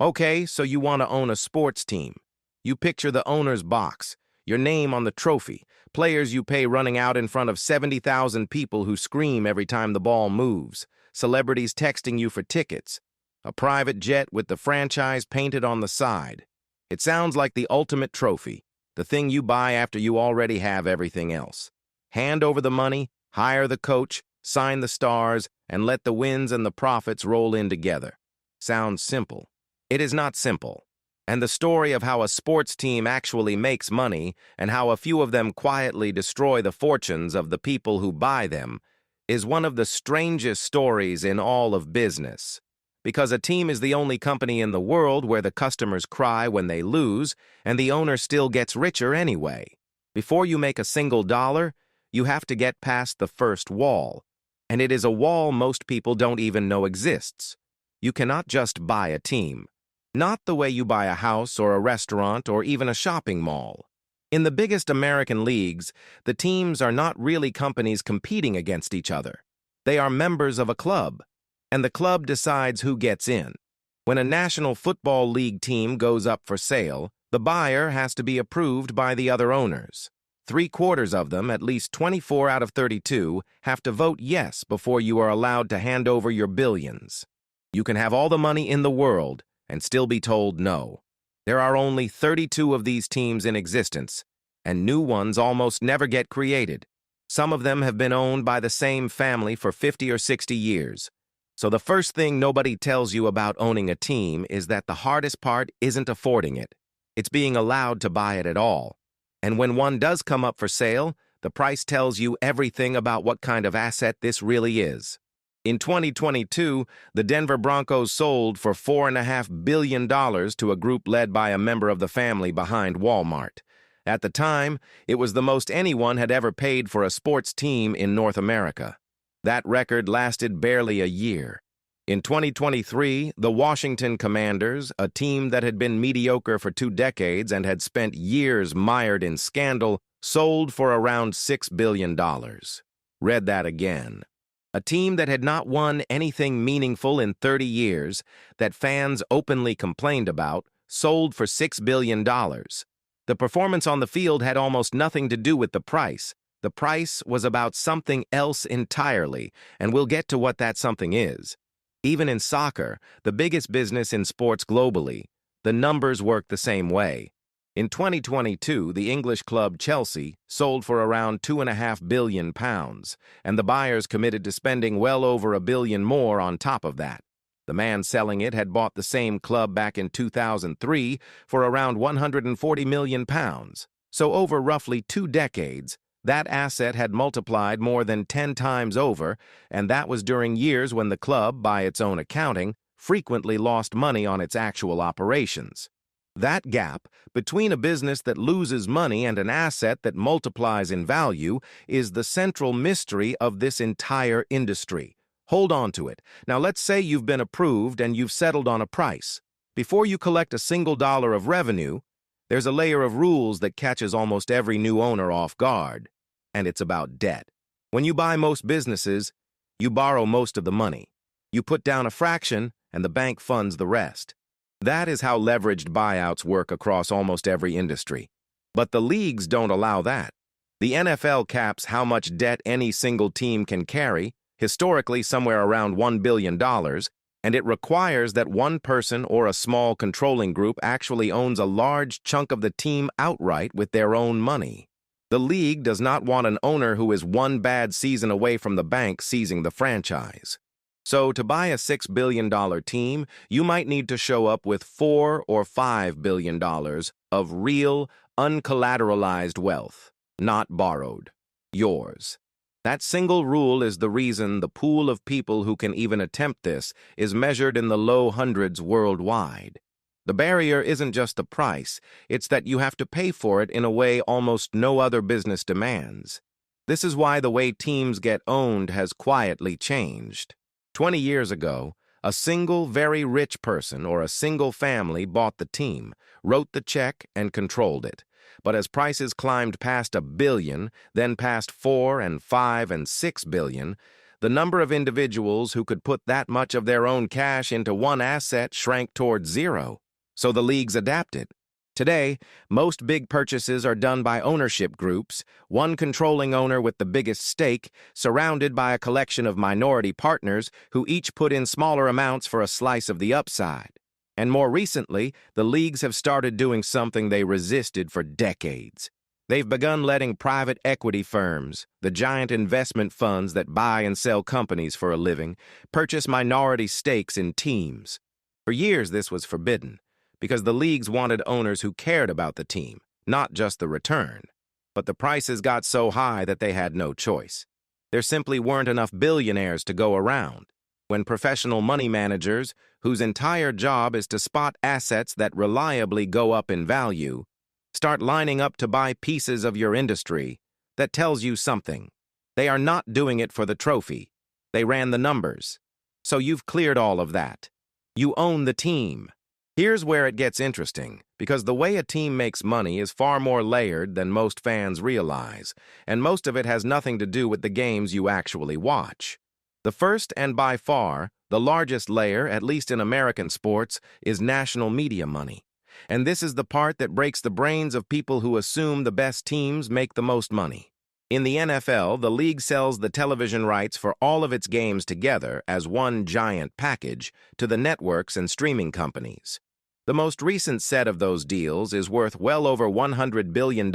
Okay, so you want to own a sports team. You picture the owner's box, your name on the trophy, players you pay running out in front of 70,000 people who scream every time the ball moves, celebrities texting you for tickets, a private jet with the franchise painted on the side. It sounds like the ultimate trophy, the thing you buy after you already have everything else. Hand over the money, hire the coach, sign the stars, and let the wins and the profits roll in together. Sounds simple. It is not simple. And the story of how a sports team actually makes money and how a few of them quietly destroy the fortunes of the people who buy them is one of the strangest stories in all of business. Because a team is the only company in the world where the customers cry when they lose and the owner still gets richer anyway. Before you make a single dollar, you have to get past the first wall. And it is a wall most people don't even know exists. You cannot just buy a team. Not the way you buy a house or a restaurant or even a shopping mall. In the biggest American leagues, the teams are not really companies competing against each other. They are members of a club, and the club decides who gets in. When a National Football League team goes up for sale, the buyer has to be approved by the other owners. 3/4 of them, at least 24 out of 32, have to vote yes before you are allowed to hand over your billions. You can have all the money in the world and still be told no. There are only 32 of these teams in existence, and new ones almost never get created. Some of them have been owned by the same family for 50 or 60 years. So the first thing nobody tells you about owning a team is that the hardest part isn't affording it. It's being allowed to buy it at all. And when one does come up for sale, the price tells you everything about what kind of asset this really is. In 2022, the Denver Broncos sold for $4.5 billion to a group led by a member of the family behind Walmart. At the time, it was the most anyone had ever paid for a sports team in North America. That record lasted barely a year. In 2023, the Washington Commanders, a team that had been mediocre for 2 decades and had spent years mired in scandal, sold for around $6 billion. Read that again. A team that had not won anything meaningful in 30 years, that fans openly complained about, sold for $6 billion. The performance on the field had almost nothing to do with the price. The price was about something else entirely, and we'll get to what that something is. Even in soccer, the biggest business in sports globally, the numbers work the same way. In 2022, the English club Chelsea sold for around £2.5 billion, and the buyers committed to spending well over $1 billion more on top of that. The man selling it had bought the same club back in 2003 for around £140 million. So over roughly 2 decades, that asset had multiplied more than 10 times over, and that was during years when the club, by its own accounting, frequently lost money on its actual operations. That gap between a business that loses money and an asset that multiplies in value is the central mystery of this entire industry. Hold on to it. Now let's say you've been approved and you've settled on a price. Before you collect a single dollar of revenue, there's a layer of rules that catches almost every new owner off guard, and it's about debt. When you buy most businesses, you borrow most of the money. You put down a fraction, and the bank funds the rest. That is how leveraged buyouts work across almost every industry. But the leagues don't allow that. The NFL caps how much debt any single team can carry, historically somewhere around $1 billion, and it requires that one person or a small controlling group actually owns a large chunk of the team outright with their own money. The league does not want an owner who is one bad season away from the bank seizing the franchise. So to buy a $6 billion team, you might need to show up with $4 or $5 billion of real, uncollateralized wealth, not borrowed. Yours. That single rule is the reason the pool of people who can even attempt this is measured in the low hundreds worldwide. The barrier isn't just the price, it's that you have to pay for it in a way almost no other business demands. This is why the way teams get owned has quietly changed. 20 years ago, a single very rich person or a single family bought the team, wrote the check, and controlled it. But as prices climbed past $1 billion, then past $4 and $5 and $6 billion, the number of individuals who could put that much of their own cash into one asset shrank towards zero, so the leagues adapted. Today, most big purchases are done by ownership groups, one controlling owner with the biggest stake, surrounded by a collection of minority partners who each put in smaller amounts for a slice of the upside. And more recently, the leagues have started doing something they resisted for decades. They've begun letting private equity firms, the giant investment funds that buy and sell companies for a living, purchase minority stakes in teams. For years, this was forbidden, because the leagues wanted owners who cared about the team, not just the return. But the prices got so high that they had no choice. There simply weren't enough billionaires to go around. When professional money managers, whose entire job is to spot assets that reliably go up in value, start lining up to buy pieces of your industry, that tells you something. They are not doing it for the trophy. They ran the numbers. So you've cleared all of that. You own the team. Here's where it gets interesting, because the way a team makes money is far more layered than most fans realize, and most of it has nothing to do with the games you actually watch. The first and by far, the largest layer, at least in American sports, is national media money. And this is the part that breaks the brains of people who assume the best teams make the most money. In the NFL, the league sells the television rights for all of its games together as one giant package to the networks and streaming companies. The most recent set of those deals is worth well over $100 billion,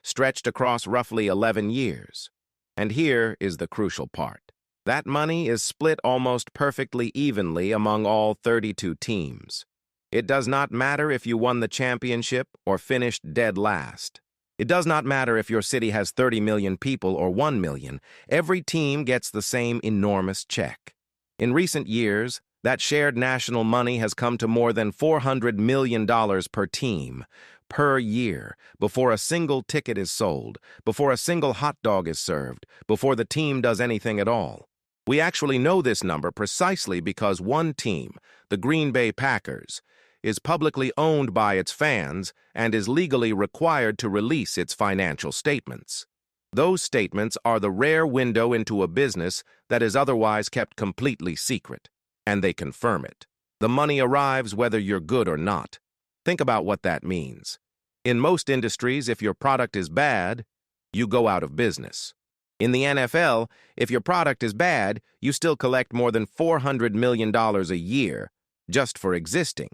stretched across roughly 11 years. And here is the crucial part. That money is split almost perfectly evenly among all 32 teams. It does not matter if you won the championship or finished dead last. It does not matter if your city has 30 million people or 1 million. Every team gets the same enormous check. In recent years, that shared national money has come to more than $400 million per team, per year, before a single ticket is sold, before a single hot dog is served, before the team does anything at all. We actually know this number precisely because one team, the Green Bay Packers, is publicly owned by its fans and is legally required to release its financial statements. Those statements are the rare window into a business that is otherwise kept completely secret, and they confirm it. The money arrives whether you're good or not. Think about what that means. In most industries, if your product is bad, you go out of business. In the NFL, if your product is bad, you still collect more than $400 million a year just for existing.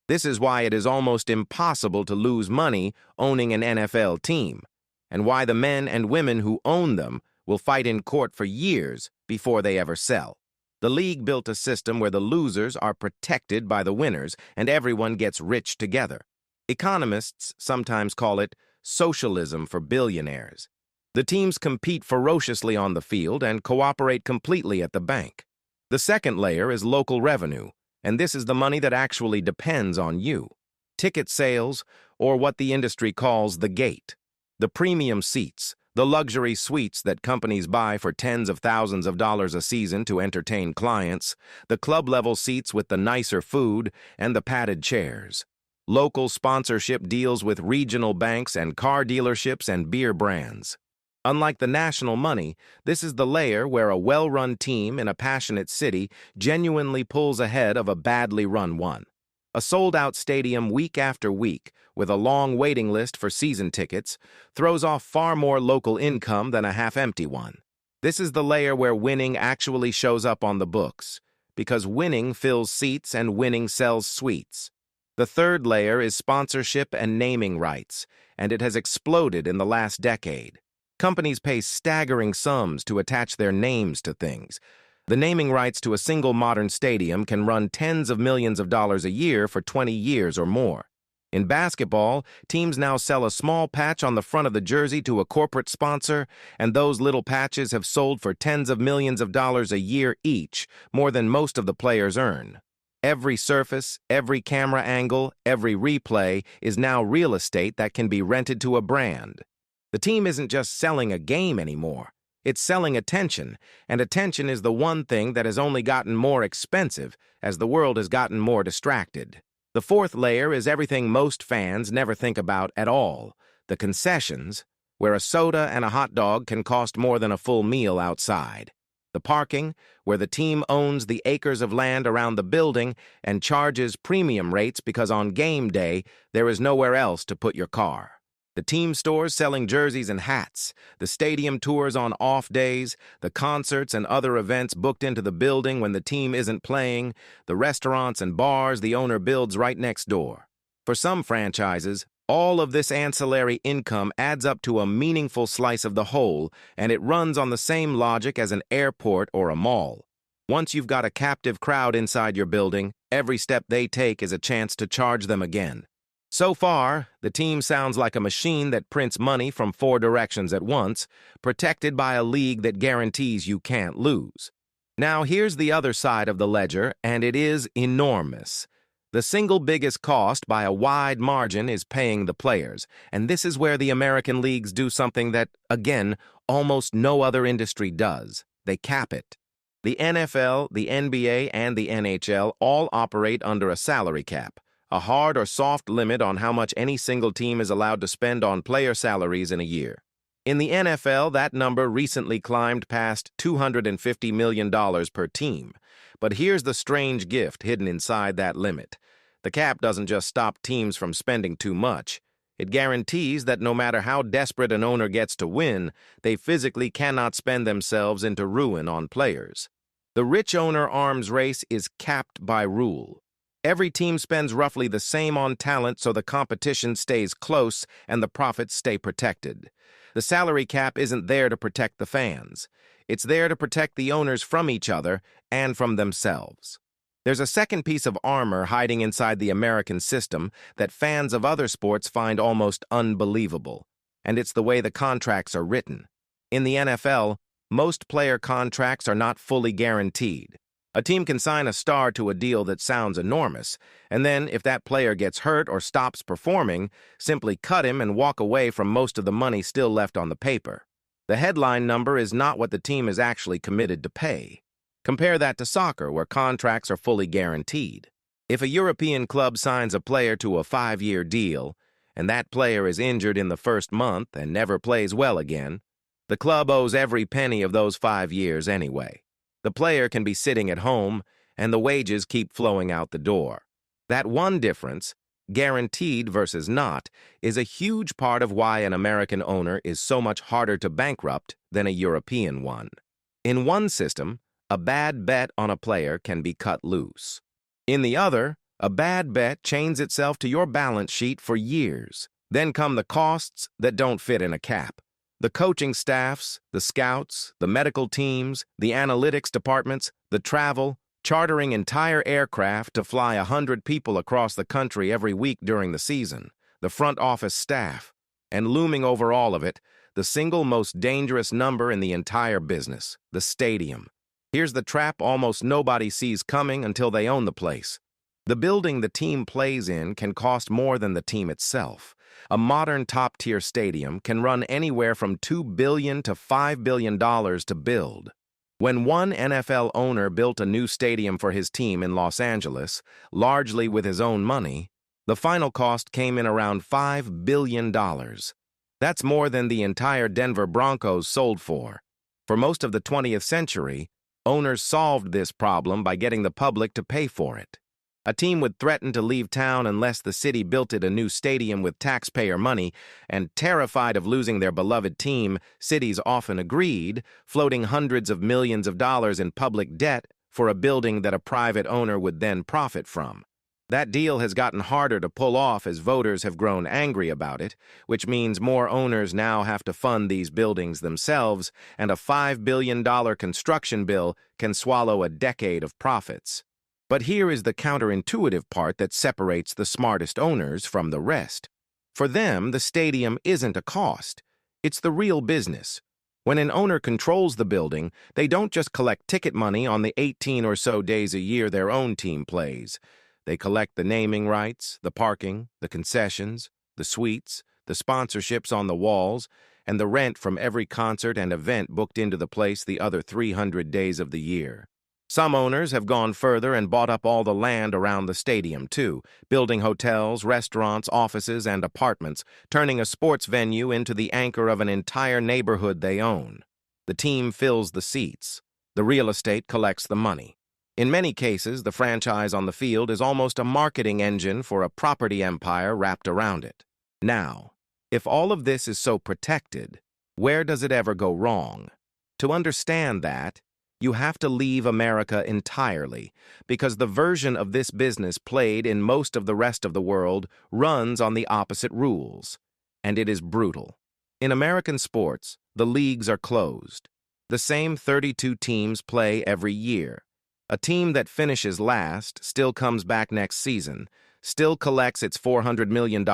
This is why it is almost impossible to lose money owning an NFL team, and why the men and women who own them will fight in court for years before they ever sell. The league built a system where the losers are protected by the winners and everyone gets rich together. Economists sometimes call it socialism for billionaires. The teams compete ferociously on the field and cooperate completely at the bank. The second layer is local revenue, and this is the money that actually depends on you. Ticket sales, or what the industry calls the gate. The premium seats, the luxury suites that companies buy for tens of thousands of dollars a season to entertain clients, the club-level seats with the nicer food, and the padded chairs. Local sponsorship deals with regional banks and car dealerships and beer brands. Unlike the national money, this is the layer where a well-run team in a passionate city genuinely pulls ahead of a badly run one. A sold-out stadium week after week, with a long waiting list for season tickets, throws off far more local income than a half-empty one. This is the layer where winning actually shows up on the books, because winning fills seats and winning sells suites. The third layer is sponsorship and naming rights, and it has exploded in the last decade. Companies pay staggering sums to attach their names to things. The naming rights to a single modern stadium can run tens of millions of dollars a year for 20 years or more. In basketball, teams now sell a small patch on the front of the jersey to a corporate sponsor, and those little patches have sold for tens of millions of dollars a year each, more than most of the players earn. Every surface, every camera angle, every replay is now real estate that can be rented to a brand. The team isn't just selling a game anymore. It's selling attention, and attention is the one thing that has only gotten more expensive as the world has gotten more distracted. The fourth layer is everything most fans never think about at all, the concessions, where a soda and a hot dog can cost more than a full meal outside. The parking, where the team owns the acres of land around the building and charges premium rates because on game day, there is nowhere else to put your car. The team stores selling jerseys and hats, the stadium tours on off days, the concerts and other events booked into the building when the team isn't playing, the restaurants and bars the owner builds right next door. For some franchises, all of this ancillary income adds up to a meaningful slice of the whole, and it runs on the same logic as an airport or a mall. Once you've got a captive crowd inside your building, every step they take is a chance to charge them again. So far, the team sounds like a machine that prints money from 4 directions at once, protected by a league that guarantees you can't lose. Now, here's the other side of the ledger, and it is enormous. The single biggest cost by a wide margin is paying the players, and this is where the American leagues do something that, again, almost no other industry does. They cap it. The NFL, the NBA, and the NHL all operate under a salary cap, a hard or soft limit on how much any single team is allowed to spend on player salaries in a year. In the NFL, that number recently climbed past $250 million per team. But here's the strange gift hidden inside that limit. The cap doesn't just stop teams from spending too much. It guarantees that no matter how desperate an owner gets to win, they physically cannot spend themselves into ruin on players. The rich owner arms race is capped by rule. Every team spends roughly the same on talent so the competition stays close and the profits stay protected. The salary cap isn't there to protect the fans. It's there to protect the owners from each other and from themselves. There's a second piece of armor hiding inside the American system that fans of other sports find almost unbelievable, and it's the way the contracts are written. In the NFL, most player contracts are not fully guaranteed. A team can sign a star to a deal that sounds enormous, and then, if that player gets hurt or stops performing, simply cut him and walk away from most of the money still left on the paper. The headline number is not what the team is actually committed to pay. Compare that to soccer, where contracts are fully guaranteed. If a European club signs a player to a 5-year deal, and that player is injured in the first month and never plays well again, the club owes every penny of those 5 years anyway. The player can be sitting at home, and the wages keep flowing out the door. That one difference, guaranteed versus not, is a huge part of why an American owner is so much harder to bankrupt than a European one. In one system, a bad bet on a player can be cut loose. In the other, a bad bet chains itself to your balance sheet for years. Then come the costs that don't fit in a cap. The coaching staffs, the scouts, the medical teams, the analytics departments, the travel, chartering entire aircraft to fly 100 people across the country every week during the season, the front office staff, and looming over all of it, the single most dangerous number in the entire business, the stadium. Here's the trap almost nobody sees coming until they own the place. The building the team plays in can cost more than the team itself. A modern top-tier stadium can run anywhere from $2 billion to $5 billion to build. When one NFL owner built a new stadium for his team in Los Angeles, largely with his own money, the final cost came in around $5 billion. That's more than the entire Denver Broncos sold for. For most of the 20th century, owners solved this problem by getting the public to pay for it. A team would threaten to leave town unless the city built it a new stadium with taxpayer money, and terrified of losing their beloved team, cities often agreed, floating hundreds of millions of dollars in public debt for a building that a private owner would then profit from. That deal has gotten harder to pull off as voters have grown angry about it, which means more owners now have to fund these buildings themselves, and a $5 billion construction bill can swallow a decade of profits. But here is the counterintuitive part that separates the smartest owners from the rest. For them, the stadium isn't a cost. It's the real business. When an owner controls the building, they don't just collect ticket money on the 18 or so days a year their own team plays. They collect the naming rights, the parking, the concessions, the suites, the sponsorships on the walls, and the rent from every concert and event booked into the place the other 300 days of the year. Some owners have gone further and bought up all the land around the stadium, too, building hotels, restaurants, offices, and apartments, turning a sports venue into the anchor of an entire neighborhood they own. The team fills the seats. The real estate collects the money. In many cases, the franchise on the field is almost a marketing engine for a property empire wrapped around it. Now, if all of this is so protected, where does it ever go wrong? To understand that, you have to leave America entirely, because the version of this business played in most of the rest of the world runs on the opposite rules, and it is brutal. In American sports, the leagues are closed. The same 32 teams play every year. A team that finishes last still comes back next season, still collects its $400 million,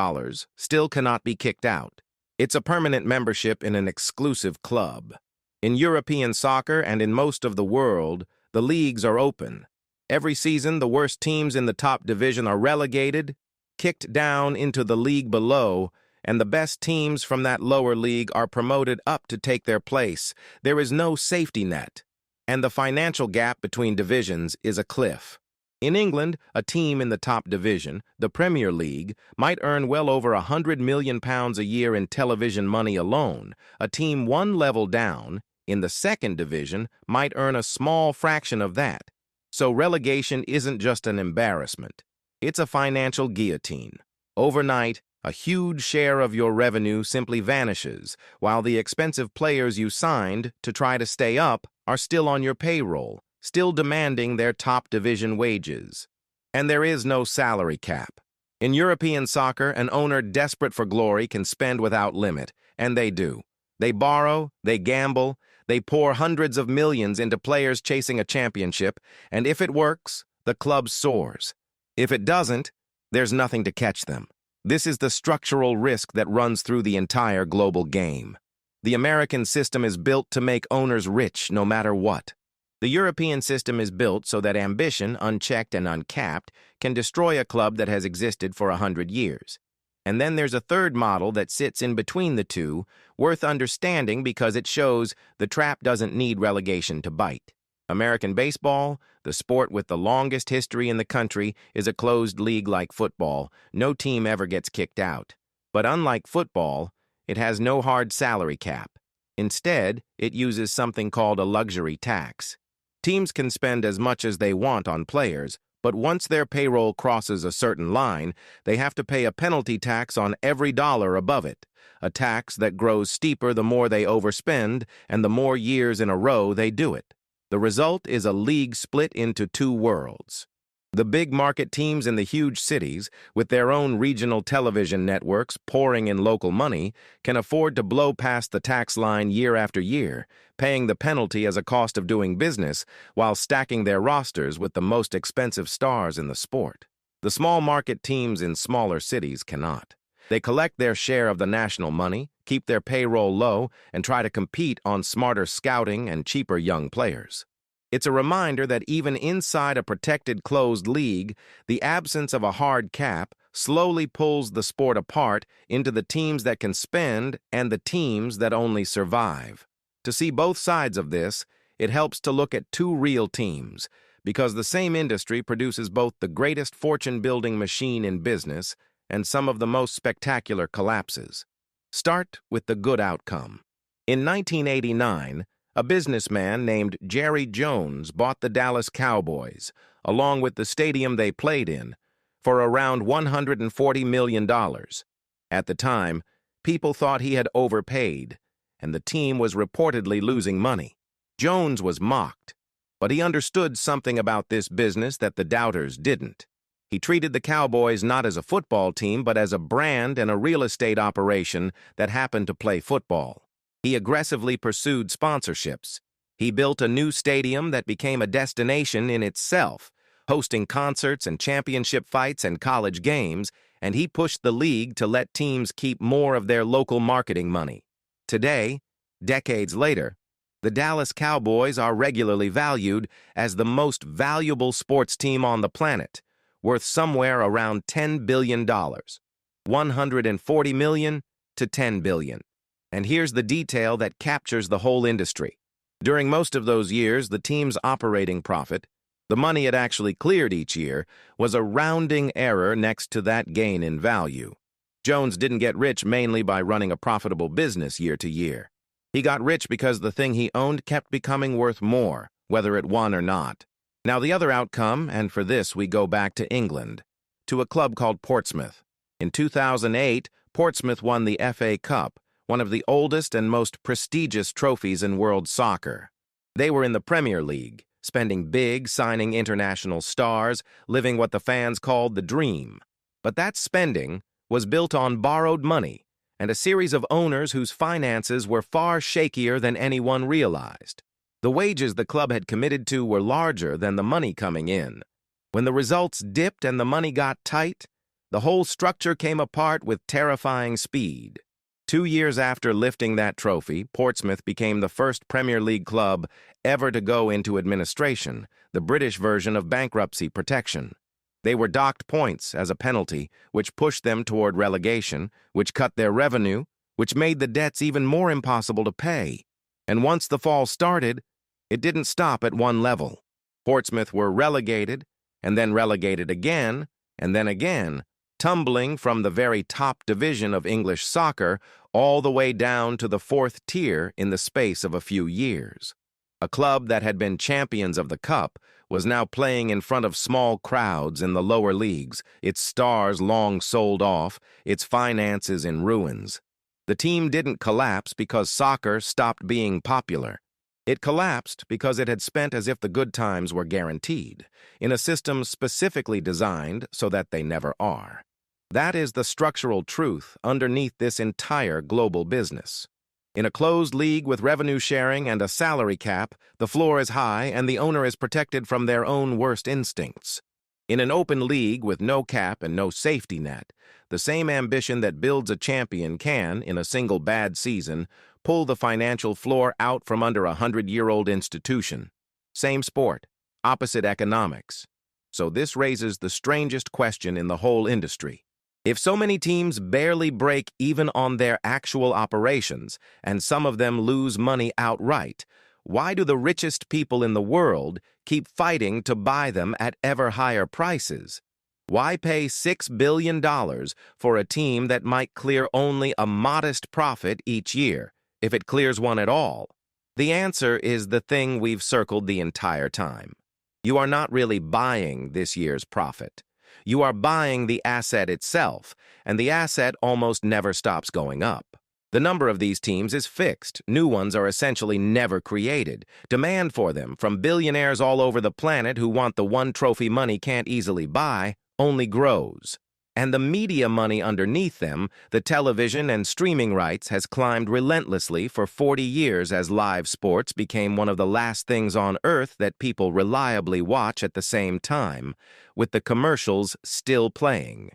still cannot be kicked out. It's a permanent membership in an exclusive club. In European soccer and in most of the world, the leagues are open. Every season, the worst teams in the top division are relegated, kicked down into the league below, and the best teams from that lower league are promoted up to take their place. There is no safety net, and the financial gap between divisions is a cliff. In England, a team in the top division, the Premier League, might earn well over £100 million a year in television money alone. A team one level down, in the second division, might earn a small fraction of that. So relegation isn't just an embarrassment. It's a financial guillotine. Overnight, a huge share of your revenue simply vanishes, while the expensive players you signed to try to stay up are still on your payroll, still demanding their top division wages. And there is no salary cap. In European soccer, an owner desperate for glory can spend without limit, and they do. They borrow, they gamble, they pour hundreds of millions into players chasing a championship, and if it works, the club soars. If it doesn't, there's nothing to catch them. This is the structural risk that runs through the entire global game. The American system is built to make owners rich no matter what. The European system is built so that ambition, unchecked and uncapped, can destroy a club that has existed for 100 years. And then there's a third model that sits in between the two, worth understanding because it shows the trap doesn't need relegation to bite. American baseball, the sport with the longest history in the country, is a closed league like football. No team ever gets kicked out. But unlike football, it has no hard salary cap. Instead, it uses something called a luxury tax. Teams can spend as much as they want on players, but once their payroll crosses a certain line, they have to pay a penalty tax on every dollar above it, a tax that grows steeper the more they overspend and the more years in a row they do it. The result is a league split into two worlds. The big market teams in the huge cities, with their own regional television networks pouring in local money, can afford to blow past the tax line year after year, paying the penalty as a cost of doing business while stacking their rosters with the most expensive stars in the sport. The small market teams in smaller cities cannot. They collect their share of the national money, keep their payroll low, and try to compete on smarter scouting and cheaper young players. It's a reminder that even inside a protected closed league, the absence of a hard cap slowly pulls the sport apart into the teams that can spend and the teams that only survive. To see both sides of this, it helps to look at two real teams, because the same industry produces both the greatest fortune-building machine in business and some of the most spectacular collapses. Start with the good outcome. In 1989, a businessman named Jerry Jones bought the Dallas Cowboys, along with the stadium they played in, for around $140 million. At the time, people thought he had overpaid, and the team was reportedly losing money. Jones was mocked, but he understood something about this business that the doubters didn't. He treated the Cowboys not as a football team, but as a brand and a real estate operation that happened to play football. He aggressively pursued sponsorships. He built a new stadium that became a destination in itself, hosting concerts and championship fights and college games, and he pushed the league to let teams keep more of their local marketing money. Today, decades later, the Dallas Cowboys are regularly valued as the most valuable sports team on the planet, worth somewhere around $10 billion, $140 million to $10 billion. And here's the detail that captures the whole industry. During most of those years, the team's operating profit, the money it actually cleared each year, was a rounding error next to that gain in value. Jones didn't get rich mainly by running a profitable business year to year. He got rich because the thing he owned kept becoming worth more, whether it won or not. Now the other outcome, and for this we go back to England, to a club called Portsmouth. In 2008, Portsmouth won the FA Cup, one of the oldest and most prestigious trophies in world soccer. They were in the Premier League, spending big, signing international stars, living what the fans called the dream. But that spending was built on borrowed money and a series of owners whose finances were far shakier than anyone realized. The wages the club had committed to were larger than the money coming in. When the results dipped and the money got tight, the whole structure came apart with terrifying speed. 2 years after lifting that trophy, Portsmouth became the first Premier League club ever to go into administration, the British version of bankruptcy protection. They were docked points as a penalty, which pushed them toward relegation, which cut their revenue, which made the debts even more impossible to pay. And once the fall started, it didn't stop at one level. Portsmouth were relegated, and then relegated again, and then again, tumbling from the very top division of English soccer all the way down to the 4th tier in the space of a few years. A club that had been champions of the Cup was now playing in front of small crowds in the lower leagues, its stars long sold off, its finances in ruins. The team didn't collapse because soccer stopped being popular. It collapsed because it had spent as if the good times were guaranteed, in a system specifically designed so that they never are. That is the structural truth underneath this entire global business. In a closed league with revenue sharing and a salary cap, the floor is high and the owner is protected from their own worst instincts. In an open league with no cap and no safety net, the same ambition that builds a champion can, in a single bad season, pull the financial floor out from under a 100-year-old institution. Same sport, opposite economics. So this raises the strangest question in the whole industry. If so many teams barely break even on their actual operations, and some of them lose money outright, why do the richest people in the world keep fighting to buy them at ever higher prices? Why pay $6 billion for a team that might clear only a modest profit each year, if it clears one at all? The answer is the thing we've circled the entire time. You are not really buying this year's profit. You are buying the asset itself, and the asset almost never stops going up. The number of these teams is fixed. New ones are essentially never created. Demand for them, from billionaires all over the planet who want the one trophy money can't easily buy, only grows. And the media money underneath them, the television and streaming rights, has climbed relentlessly for 40 years as live sports became one of the last things on earth that people reliably watch at the same time, with the commercials still playing.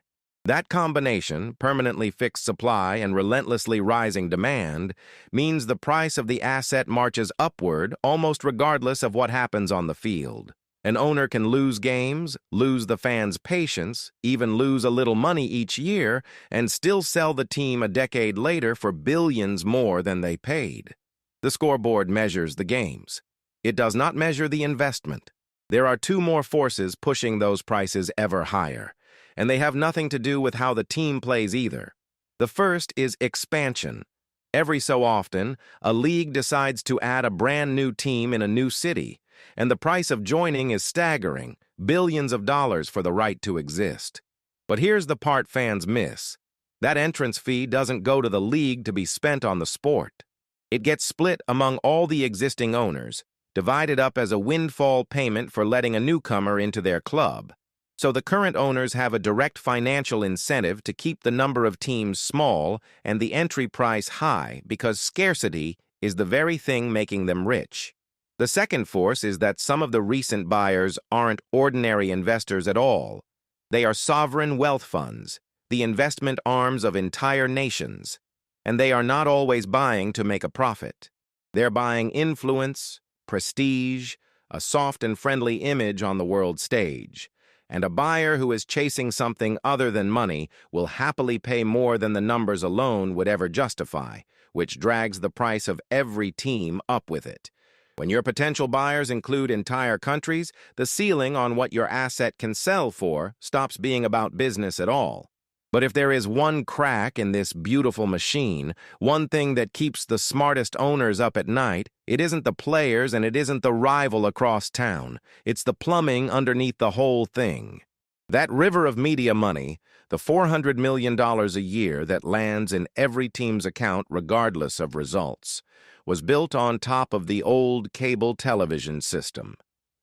That combination, permanently fixed supply and relentlessly rising demand, means the price of the asset marches upward almost regardless of what happens on the field. An owner can lose games, lose the fans' patience, even lose a little money each year, and still sell the team a decade later for billions more than they paid. The scoreboard measures the games. It does not measure the investment. There are two more forces pushing those prices ever higher, and they have nothing to do with how the team plays either. The first is expansion. Every so often, a league decides to add a brand new team in a new city, and the price of joining is staggering, billions of dollars for the right to exist. But here's the part fans miss. That entrance fee doesn't go to the league to be spent on the sport. It gets split among all the existing owners, divided up as a windfall payment for letting a newcomer into their club. So the current owners have a direct financial incentive to keep the number of teams small and the entry price high because scarcity is the very thing making them rich. The second force is that some of the recent buyers aren't ordinary investors at all. They are sovereign wealth funds, the investment arms of entire nations. And they are not always buying to make a profit. They're buying influence, prestige, a soft and friendly image on the world stage. And a buyer who is chasing something other than money will happily pay more than the numbers alone would ever justify, which drags the price of every team up with it. When your potential buyers include entire countries, the ceiling on what your asset can sell for stops being about business at all. But if there is one crack in this beautiful machine, one thing that keeps the smartest owners up at night, it isn't the players and it isn't the rival across town. It's the plumbing underneath the whole thing. That river of media money, the $400 million a year that lands in every team's account regardless of results, was built on top of the old cable television system.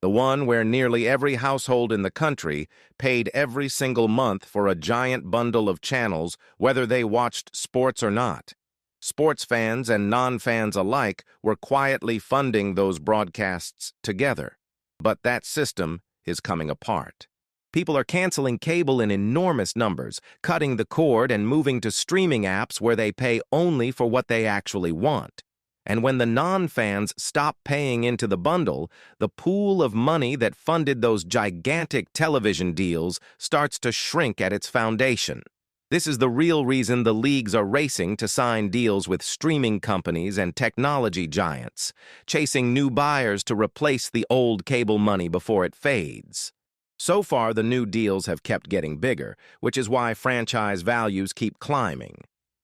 The one where nearly every household in the country paid every single month for a giant bundle of channels, whether they watched sports or not. Sports fans and non-fans alike were quietly funding those broadcasts together. But that system is coming apart. People are canceling cable in enormous numbers, cutting the cord and moving to streaming apps where they pay only for what they actually want. And when the non-fans stop paying into the bundle, the pool of money that funded those gigantic television deals starts to shrink at its foundation. This is the real reason the leagues are racing to sign deals with streaming companies and technology giants, chasing new buyers to replace the old cable money before it fades. So far, the new deals have kept getting bigger, which is why franchise values keep climbing.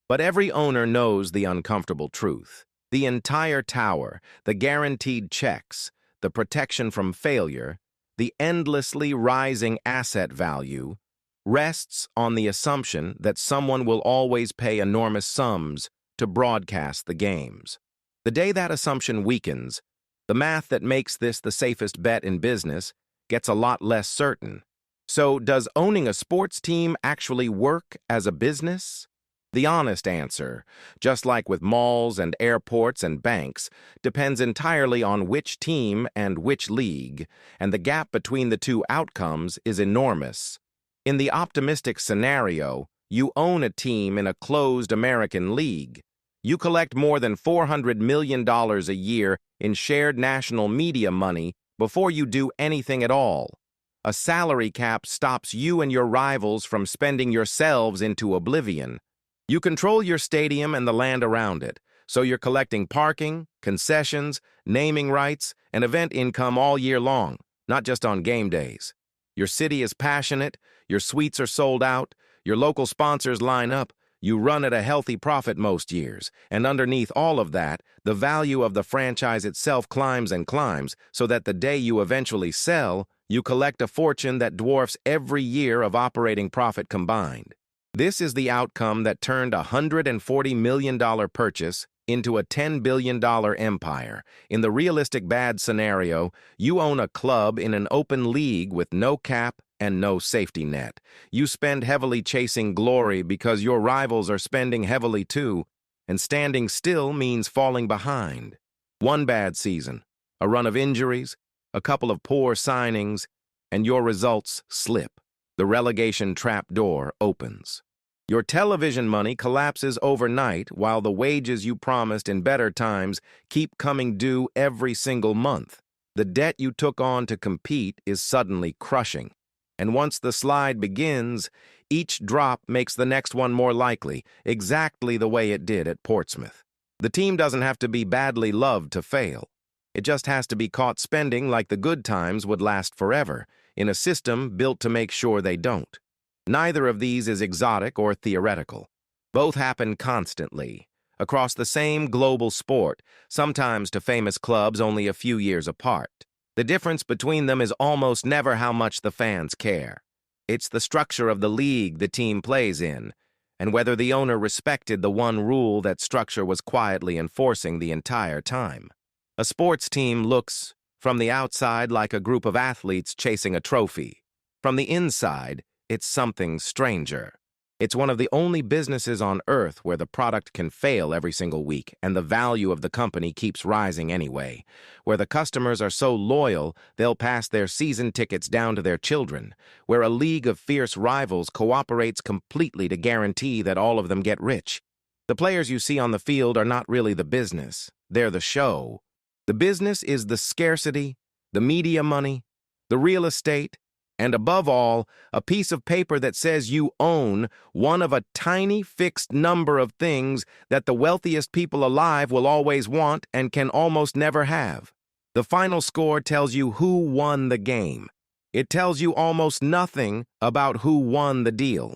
But every owner knows the uncomfortable truth. The entire tower, the guaranteed checks, the protection from failure, the endlessly rising asset value, rests on the assumption that someone will always pay enormous sums to broadcast the games. The day that assumption weakens, the math that makes this the safest bet in business gets a lot less certain. So, does owning a sports team actually work as a business? The honest answer, just like with malls and airports and banks, depends entirely on which team and which league, and the gap between the two outcomes is enormous. In the optimistic scenario, you own a team in a closed American league. You collect more than $400 million a year in shared national media money before you do anything at all. A salary cap stops you and your rivals from spending yourselves into oblivion. You control your stadium and the land around it, so you're collecting parking, concessions, naming rights, and event income all year long, not just on game days. Your city is passionate, your suites are sold out, your local sponsors line up, you run at a healthy profit most years, and underneath all of that, the value of the franchise itself climbs and climbs, so that the day you eventually sell, you collect a fortune that dwarfs every year of operating profit combined. This is the outcome that turned a $140 million purchase into a $10 billion empire. In the realistic bad scenario, you own a club in an open league with no cap and no safety net. You spend heavily chasing glory because your rivals are spending heavily too, and standing still means falling behind. One bad season, a run of injuries, a couple of poor signings, and your results slip. The relegation trapdoor opens. Your television money collapses overnight while the wages you promised in better times keep coming due every single month. The debt you took on to compete is suddenly crushing. And once the slide begins, each drop makes the next one more likely, exactly the way it did at Portsmouth. The team doesn't have to be badly loved to fail. It just has to be caught spending like the good times would last forever, in a system built to make sure they don't. Neither of these is exotic or theoretical. Both happen constantly, across the same global sport, sometimes to famous clubs only a few years apart. The difference between them is almost never how much the fans care. It's the structure of the league the team plays in, and whether the owner respected the one rule that structure was quietly enforcing the entire time. A sports team looks, from the outside, like a group of athletes chasing a trophy. From the inside, it's something stranger. It's one of the only businesses on earth where the product can fail every single week and the value of the company keeps rising anyway, where the customers are so loyal they'll pass their season tickets down to their children, where a league of fierce rivals cooperates completely to guarantee that all of them get rich. The players you see on the field are not really the business, they're the show. The business is the scarcity, the media money, the real estate, and above all, a piece of paper that says you own one of a tiny fixed number of things that the wealthiest people alive will always want and can almost never have. The final score tells you who won the game. It tells you almost nothing about who won the deal.